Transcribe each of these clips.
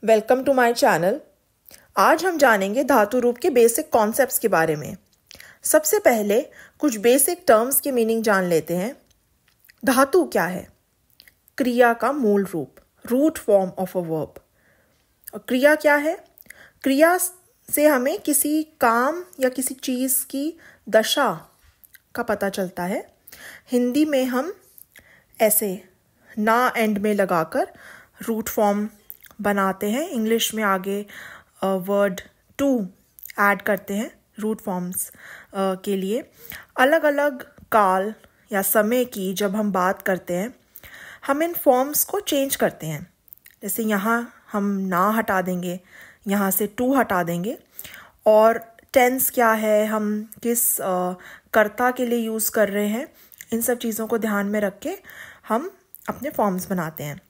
Welcome to my channel. आज हम जानेंगे धातु रूप के बेसिक कॉन्सेप्ट्स के बारे में। सबसे पहले कुछ बेसिक टर्म्स की मीनिंग जान लेते हैं। धातु क्या है? क्रिया का मूल रूप, root form of a verb. और क्रिया क्या है? क्रिया से हमें किसी काम या किसी चीज़ की दशा का पता चलता है। हिंदी में हम ऐसे ना एंड में लगाकर रूट फॉर्म बनाते हैं। इंग्लिश में आगे वर्ड टू ऐड करते हैं रूट फॉर्म्स के लिए। अलग अलग काल या समय की जब हम बात करते हैं, हम इन फॉर्म्स को चेंज करते हैं। जैसे यहाँ हम ना हटा देंगे, यहाँ से टू हटा देंगे। और टेंस क्या है, हम किस कर्ता के लिए यूज़ कर रहे हैं, इन सब चीज़ों को ध्यान में रख के हम अपने फॉर्म्स बनाते हैं।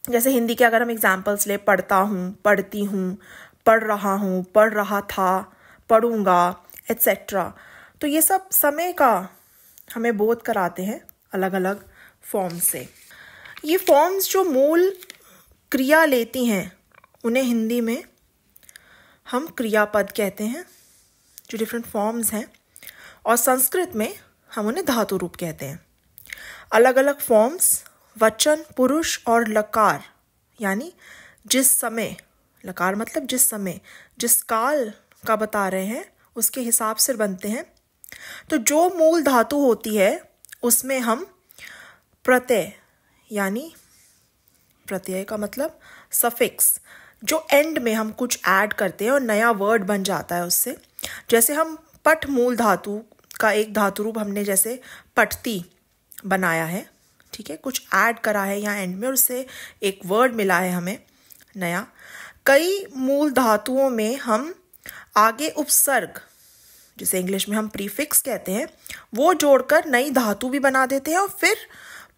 जैसे हिंदी के अगर हम एग्जाम्पल्स ले, पढ़ता हूँ, पढ़ती हूँ, पढ़ रहा हूँ, पढ़ रहा था, पढ़ूँगा, एट्सेट्रा। तो ये सब समय का हमें बोध कराते हैं अलग अलग फॉर्म्स से। ये फॉर्म्स जो मूल क्रिया लेती हैं उन्हें हिंदी में हम क्रियापद कहते हैं, जो डिफरेंट फॉर्म्स हैं। और संस्कृत में हम उन्हें धातु रूप कहते हैं। अलग अलग फॉर्म्स वचन, पुरुष और लकार, यानी जिस समय, लकार मतलब जिस समय, जिस काल का बता रहे हैं उसके हिसाब से बनते हैं। तो जो मूल धातु होती है उसमें हम प्रत्यय, यानी प्रत्यय का मतलब सफिक्स, जो एंड में हम कुछ ऐड करते हैं और नया वर्ड बन जाता है उससे। जैसे हम पठ मूल धातु का एक धातु रूप हमने जैसे पठती बनाया है, ठीक है, कुछ ऐड करा है यहाँ एंड में और उससे एक वर्ड मिला है हमें नया। कई मूल धातुओं में हम आगे उपसर्ग, जिसे इंग्लिश में हम प्रीफिक्स कहते हैं, वो जोड़कर नई धातु भी बना देते हैं और फिर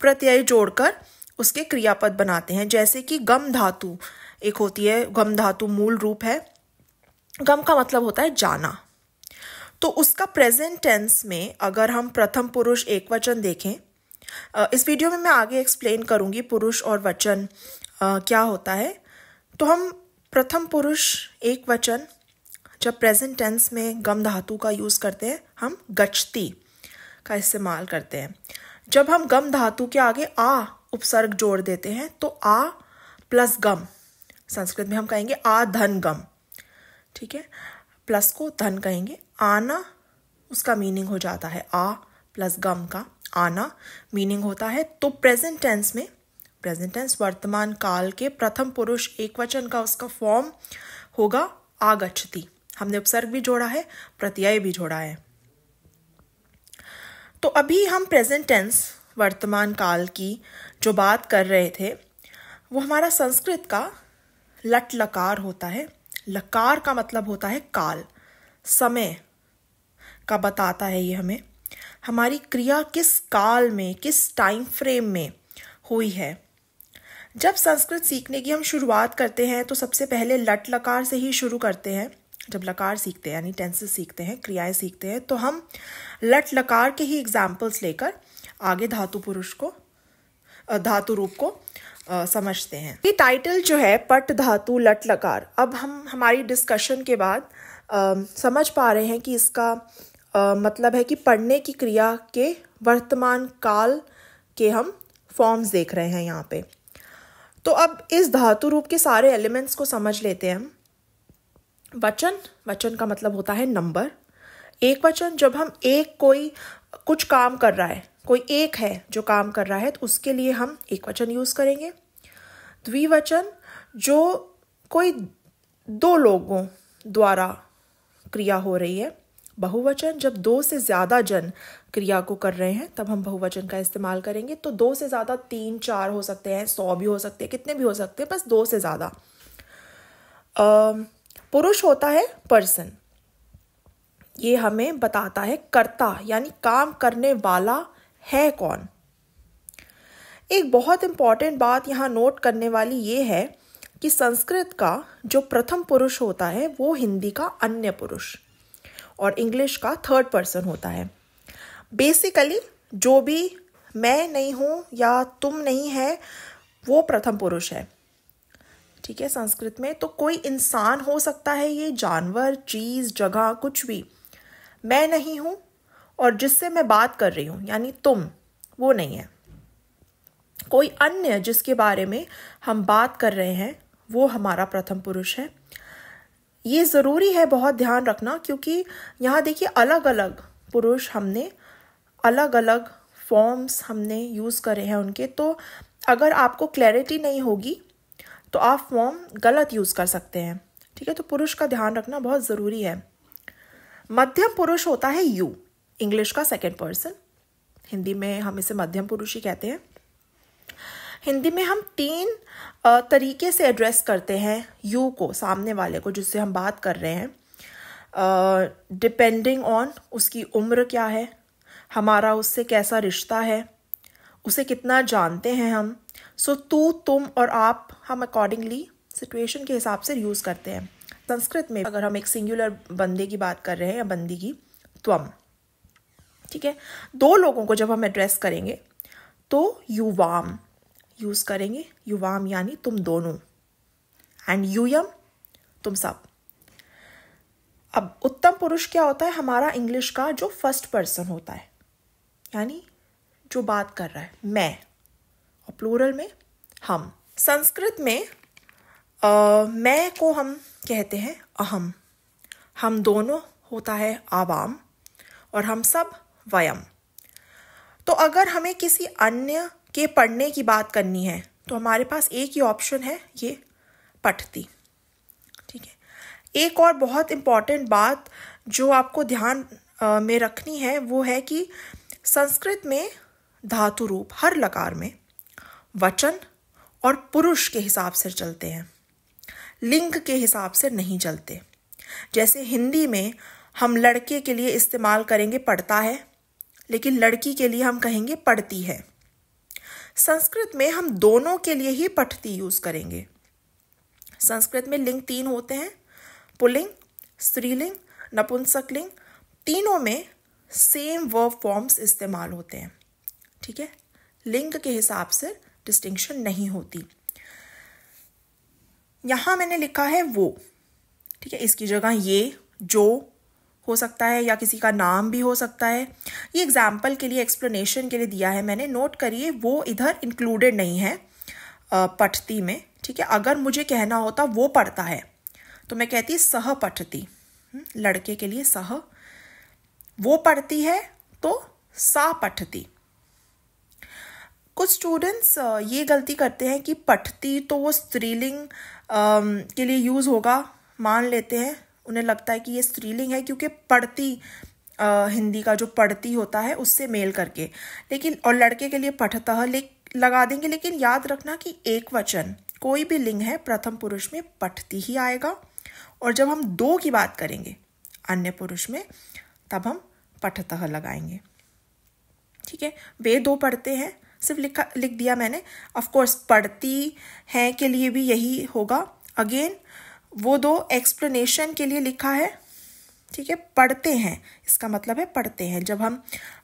प्रत्यय जोड़कर उसके क्रियापद बनाते हैं। जैसे कि गम धातु एक होती है, गम धातु मूल रूप है। गम का मतलब होता है जाना। तो उसका प्रेजेंट टेंस में अगर हम प्रथम पुरुष एकवचन देखें, इस वीडियो में मैं आगे एक्सप्लेन करूंगी पुरुष और वचन क्या होता है। तो हम प्रथम पुरुष एकवचन जब प्रेजेंट टेंस में गम धातु का यूज़ करते हैं, हम गच्छति का इस्तेमाल करते हैं। जब हम गम धातु के आगे आ उपसर्ग जोड़ देते हैं तो आ प्लस गम, संस्कृत में हम कहेंगे आ धन गम, ठीक है, प्लस को धन कहेंगे। आना उसका मीनिंग हो जाता है, आ प्लस गम का आना मीनिंग होता है। तो प्रेजेंट टेंस में, प्रेजेंट टेंस वर्तमान काल के प्रथम पुरुष एकवचन का उसका फॉर्म होगा आगच्छति। हमने उपसर्ग भी जोड़ा है, प्रत्यय भी जोड़ा है। तो अभी हम प्रेजेंट टेंस वर्तमान काल की जो बात कर रहे थे, वो हमारा संस्कृत का लट लकार होता है। लकार का मतलब होता है काल, समय का बताता है ये हमें, हमारी क्रिया किस काल में, किस टाइम फ्रेम में हुई है। जब संस्कृत सीखने की हम शुरुआत करते हैं तो सबसे पहले लट लकार से ही शुरू करते हैं। जब लकार सीखते हैं यानी टेंसेस सीखते हैं, क्रियाएं सीखते हैं, तो हम लट लकार के ही एग्जाम्पल्स लेकर आगे धातु पुरुष को, धातु रूप को समझते हैं। ये टाइटल जो है पट धातु लट लकार, अब हम हमारी डिस्कशन के बाद समझ पा रहे हैं कि इसका मतलब है कि पढ़ने की क्रिया के वर्तमान काल के हम फॉर्म्स देख रहे हैं यहाँ पे। तो अब इस धातु रूप के सारे एलिमेंट्स को समझ लेते हैं हम। वचन, वचन का मतलब होता है नंबर। एक वचन, जब हम एक कोई कुछ काम कर रहा है, कोई एक है जो काम कर रहा है, तो उसके लिए हम एक वचन यूज़ करेंगे। द्विवचन, जो कोई दो लोगों द्वारा क्रिया हो रही है। बहुवचन, जब दो से ज़्यादा जन क्रिया को कर रहे हैं तब हम बहुवचन का इस्तेमाल करेंगे। तो दो से ज़्यादा 3, 4 हो सकते हैं, 100 भी हो सकते हैं, कितने भी हो सकते हैं, बस दो से ज़्यादा। पुरुष होता है पर्सन, ये हमें बताता है कर्ता, यानी काम करने वाला है कौन। एक बहुत इंपॉर्टेंट बात यहाँ नोट करने वाली ये है कि संस्कृत का जो प्रथम पुरुष होता है वो हिंदी का अन्य पुरुष और इंग्लिश का थर्ड पर्सन होता है। बेसिकली जो भी मैं नहीं हूँ या तुम नहीं है वो प्रथम पुरुष है। ठीक है, संस्कृत में। तो कोई इंसान हो सकता है, ये जानवर, चीज़, जगह, कुछ भी। मैं नहीं हूँ और जिससे मैं बात कर रही हूँ यानी तुम, वो नहीं है। कोई अन्य जिसके बारे में हम बात कर रहे हैं वो हमारा प्रथम पुरुष है। ये ज़रूरी है बहुत ध्यान रखना, क्योंकि यहाँ देखिए अलग अलग पुरुष हमने, अलग अलग फॉर्म्स हमने यूज़ करे हैं उनके। तो अगर आपको क्लैरिटी नहीं होगी तो आप फॉर्म गलत यूज़ कर सकते हैं। ठीक है, तो पुरुष का ध्यान रखना बहुत ज़रूरी है। मध्यम पुरुष होता है यू, इंग्लिश का सेकंड पर्सन। हिंदी में हम इसे मध्यम पुरुष ही कहते हैं। हिंदी में हम 3 तरीके से एड्रेस करते हैं यू को, सामने वाले को जिससे हम बात कर रहे हैं, डिपेंडिंग ऑन उसकी उम्र क्या है, हमारा उससे कैसा रिश्ता है, उसे कितना जानते हैं हम। सो तू, तुम और आप हम अकॉर्डिंगली सिचुएशन के हिसाब से यूज़ करते हैं। संस्कृत में अगर हम एक सिंगुलर बंदे की बात कर रहे हैं या बंदी की, त्वम। ठीक है, 2 लोगों को जब हम एड्रेस करेंगे तो युवाम यूज़ करेंगे। युवाम यानी तुम दोनों, एंड यूयम तुम सब। अब उत्तम पुरुष क्या होता है? हमारा इंग्लिश का जो फर्स्ट पर्सन होता है, यानी जो बात कर रहा है, मैं, और प्लूरल में हम। संस्कृत में मैं को हम कहते हैं अहम, हम दोनों होता है आवाम, और हम सब वयम। तो अगर हमें किसी अन्य के पढ़ने की बात करनी है तो हमारे पास एक ही ऑप्शन है, ये पठती। ठीक है, एक और बहुत इम्पॉर्टेंट बात जो आपको ध्यान में रखनी है वो है कि संस्कृत में धातु रूप हर लकार में वचन और पुरुष के हिसाब से चलते हैं, लिंग के हिसाब से नहीं चलते। जैसे हिंदी में हम लड़के के लिए इस्तेमाल करेंगे पढ़ता है, लेकिन लड़की के लिए हम कहेंगे पढ़ती है। संस्कृत में हम दोनों के लिए ही पठती यूज करेंगे। संस्कृत में लिंग 3 होते हैं, पुल्लिंग, स्त्रीलिंग, नपुंसकलिंग। तीनों में सेम वर्ब फॉर्म्स इस्तेमाल होते हैं। ठीक है, लिंग के हिसाब से डिस्टिंक्शन नहीं होती। यहां मैंने लिखा है वो, ठीक है, इसकी जगह ये, जो हो सकता है या किसी का नाम भी हो सकता है। ये एग्जाम्पल के लिए, एक्सप्लेनेशन के लिए दिया है मैंने, नोट करिए। वो इधर इंक्लूडेड नहीं है पठती में। ठीक है, अगर मुझे कहना होता वो पढ़ता है तो मैं कहती सह पठती, लड़के के लिए सह। वो पढ़ती है तो सा पठती। कुछ स्टूडेंट्स ये गलती करते हैं कि पठती तो वो स्त्रीलिंग के लिए यूज़ होगा मान लेते हैं। उन्हें लगता है कि ये स्त्रीलिंग है क्योंकि पढ़ती, हिंदी का जो पढ़ती होता है उससे मेल करके, लेकिन और लड़के के लिए पठतः लगा देंगे। लेकिन याद रखना कि एक वचन कोई भी लिंग है प्रथम पुरुष में पठती ही आएगा, और जब हम 2 की बात करेंगे अन्य पुरुष में तब हम पठतः लगाएंगे। ठीक है, वे 2 पढ़ते हैं, सिर्फ लिख दिया मैंने। ऑफ कोर्स पढ़ती हैं के लिए भी यही होगा। अगेन वो 2 एक्सप्लेनेशन के लिए लिखा है। ठीक है, पढ़ते हैं इसका मतलब है पढ़ते हैं। जब हम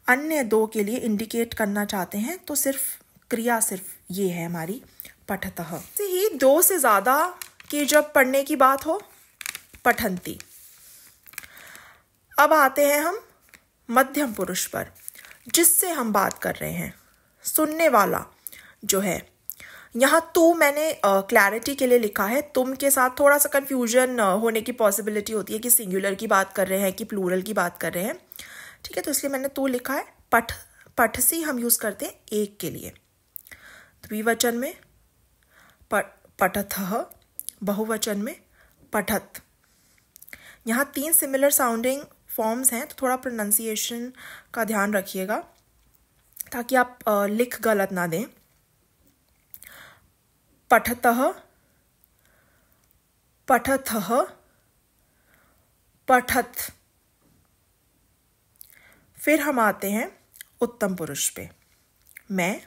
अन्य 2 के लिए इंडिकेट करना चाहते हैं तो सिर्फ क्रिया सिर्फ ये है हमारी, पठतः। से ही 2 से ज़्यादा की जब पढ़ने की बात हो, पठंती। अब आते हैं हम मध्यम पुरुष पर, जिससे हम बात कर रहे हैं, सुनने वाला जो है। यहाँ तू मैंने क्लैरिटी के लिए लिखा है। तुम के साथ थोड़ा सा कंफ्यूजन होने की पॉसिबिलिटी होती है कि सिंगुलर की बात कर रहे हैं कि प्लूरल की बात कर रहे हैं। ठीक है, तो इसलिए मैंने तू लिखा है। पठसी हम यूज़ करते हैं एक के लिए, द्विवचन में पठतः, बहुवचन में पठत। यहाँ 3 सिमिलर साउंडिंग फॉर्म्स हैं, तो थोड़ा प्रोनाउंसिएशन का ध्यान रखिएगा ताकि आप लिख गलत ना दें। पठतः, पठतः, पठत। फिर हम आते हैं उत्तम पुरुष पे, मैं,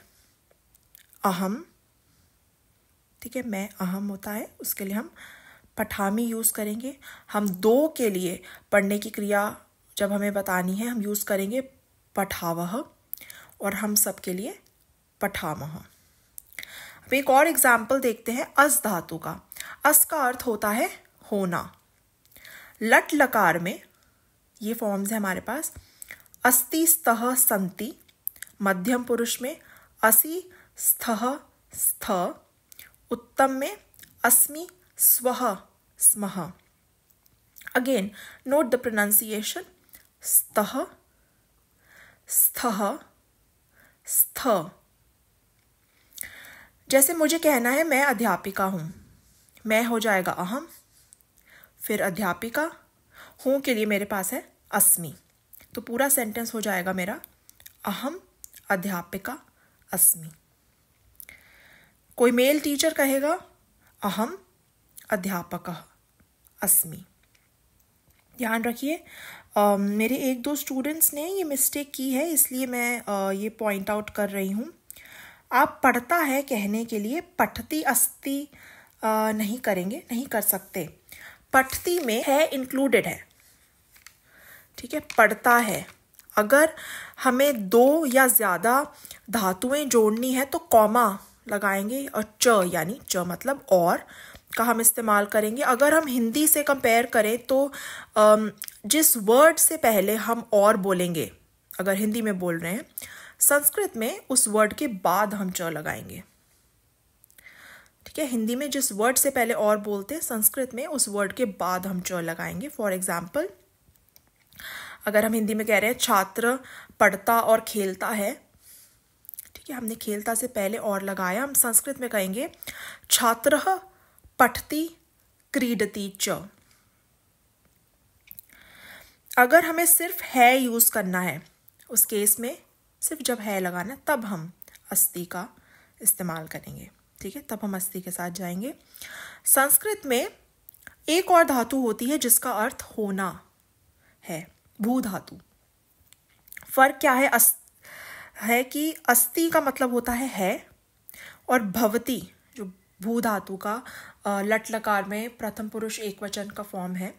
अहम। ठीक है, मैं अहम होता है, उसके लिए हम पठामी यूज़ करेंगे। हम 2 के लिए पढ़ने की क्रिया जब हमें बतानी है हम यूज़ करेंगे पठावह, और हम सब के लिए पठामह। अब एक और एग्जाम्पल देखते हैं अस धातु का। अस का अर्थ होता है होना। लट लकार में ये फॉर्म्स है हमारे पास, अस्ति स्तः संति, मध्यम पुरुष में असि स्थः स्थ, उत्तम में अस्मि स्वः स्मः। अगेन नोट द प्रोनाउंसिएशन, स्तः स्थः स्थ। जैसे मुझे कहना है मैं अध्यापिका हूं, मैं हो जाएगा अहम, फिर अध्यापिका, हूं के लिए मेरे पास है अस्मि, तो पूरा सेंटेंस हो जाएगा मेरा अहम अध्यापिका अस्मि। कोई मेल टीचर कहेगा अहम अध्यापकः अस्मि। ध्यान रखिए, मेरे एक दो स्टूडेंट्स ने ये मिस्टेक की है, इसलिए मैं ये पॉइंट आउट कर रही हूँ। आप पढ़ता है कहने के लिए पठती अस्ति नहीं करेंगे, नहीं कर सकते। पठती में है इंक्लूडेड है, ठीक है, पढ़ता है। अगर हमें दो या ज़्यादा धातुएं जोड़नी है तो कॉमा लगाएंगे, और च यानी च मतलब और का हम इस्तेमाल करेंगे। अगर हम हिंदी से कंपेयर करें तो जिस वर्ड से पहले हम और बोलेंगे, अगर हिंदी में बोल रहे हैं, संस्कृत में उस वर्ड के बाद हम च लगाएंगे, ठीक है। हिंदी में जिस वर्ड से पहले और बोलते हैं, संस्कृत में उस वर्ड के बाद हम च लगाएंगे। फॉर एग्जाम्पल, अगर हम हिंदी में कह रहे हैं छात्र पढ़ता और खेलता है, ठीक है, हमने खेलता से पहले और लगाया, हम संस्कृत में कहेंगे छात्रः पठति क्रीडति च। अगर हमें सिर्फ है यूज करना है, उस केस में सिर्फ जब है लगाना है तब हम अस्ति का इस्तेमाल करेंगे, ठीक है, तब हम अस्ति के साथ जाएंगे। संस्कृत में एक और धातु होती है जिसका अर्थ होना है, भू धातु। फर्क क्या है कि अस्ति का मतलब होता है, और भवती जो भू धातु का लट लकार में प्रथम पुरुष एक वचन का फॉर्म है,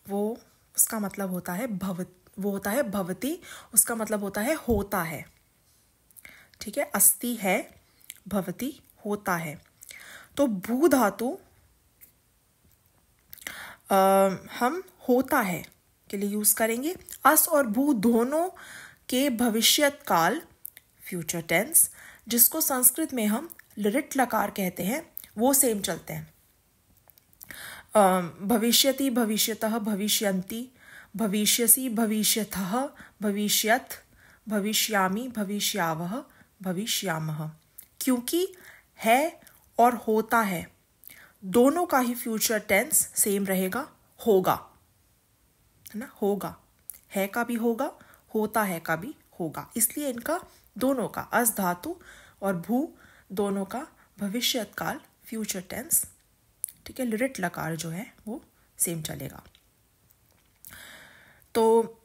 वो उसका मतलब होता है वो होता है भवती, उसका मतलब होता है होता है, ठीक है। अस्ति है, भवती होता है। तो भू धातु हम होता है के लिए यूज करेंगे। अस और भू दोनों के भविष्यत काल फ्यूचर टेंस, जिसको संस्कृत में हम लिट लकार कहते हैं, वो सेम चलते हैं। भविष्यति भविष्यतः भविष्यन्ति, भविष्यसि भविष्यतः भविष्यत्, भविष्यामि भविष्यावः भविष्यामः। क्योंकि है और होता है दोनों का ही फ्यूचर टेंस सेम रहेगा, होगा, है ना, होगा, है का भी होगा, होता है का भी होगा। इसलिए इनका दोनों का, अस धातु और भू दोनों का भविष्यत काल फ्यूचर टेंस, ठीक है, लिट लकार जो है वो सेम चलेगा। तो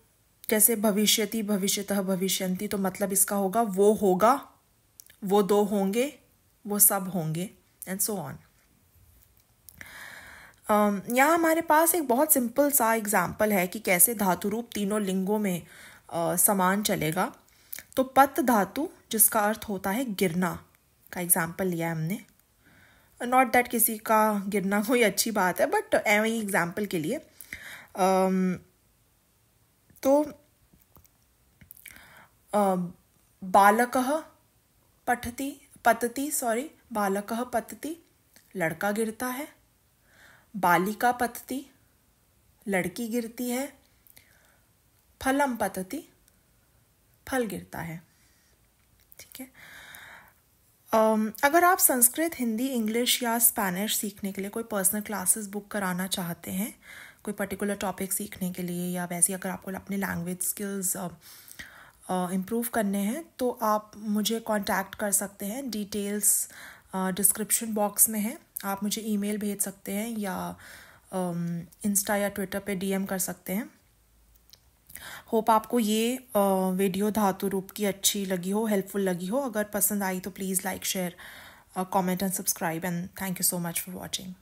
जैसे भविष्यति भविष्यतः भविष्यन्ति, तो मतलब इसका होगा वो दो होंगे, वो सब होंगे, एंड सो ऑन। यहाँ हमारे पास एक बहुत सिंपल सा एग्जाम्पल है कि कैसे धातु रूप तीनों लिंगों में समान चलेगा। तो पत धातु जिसका अर्थ होता है गिरना का एग्जाम्पल लिया है हमने। नॉट दैट किसी का गिरना कोई अच्छी बात है, बट वही एग्जाम्पल के लिए। तो बालकः पतति, लड़का गिरता है। बालिका पतति, लड़की गिरती है। फलम पतति, फल गिरता है, ठीक है। अगर आप संस्कृत, हिंदी, इंग्लिश या स्पेनिश सीखने के लिए कोई पर्सनल क्लासेस बुक कराना चाहते हैं, कोई पर्टिकुलर टॉपिक सीखने के लिए, या वैसे अगर आपको अपने लैंग्वेज स्किल्स इम्प्रूव करने हैं, तो आप मुझे कांटेक्ट कर सकते हैं। डिटेल्स डिस्क्रिप्शन बॉक्स में है। आप मुझे ईमेल भेज सकते हैं या इंस्टा या ट्विटर पे डीएम कर सकते हैं। होप आपको ये वीडियो धातु रूप की अच्छी लगी हो, हेल्पफुल लगी हो। अगर पसंद आई तो please like, share, comment and subscribe, and thank you so much for watching.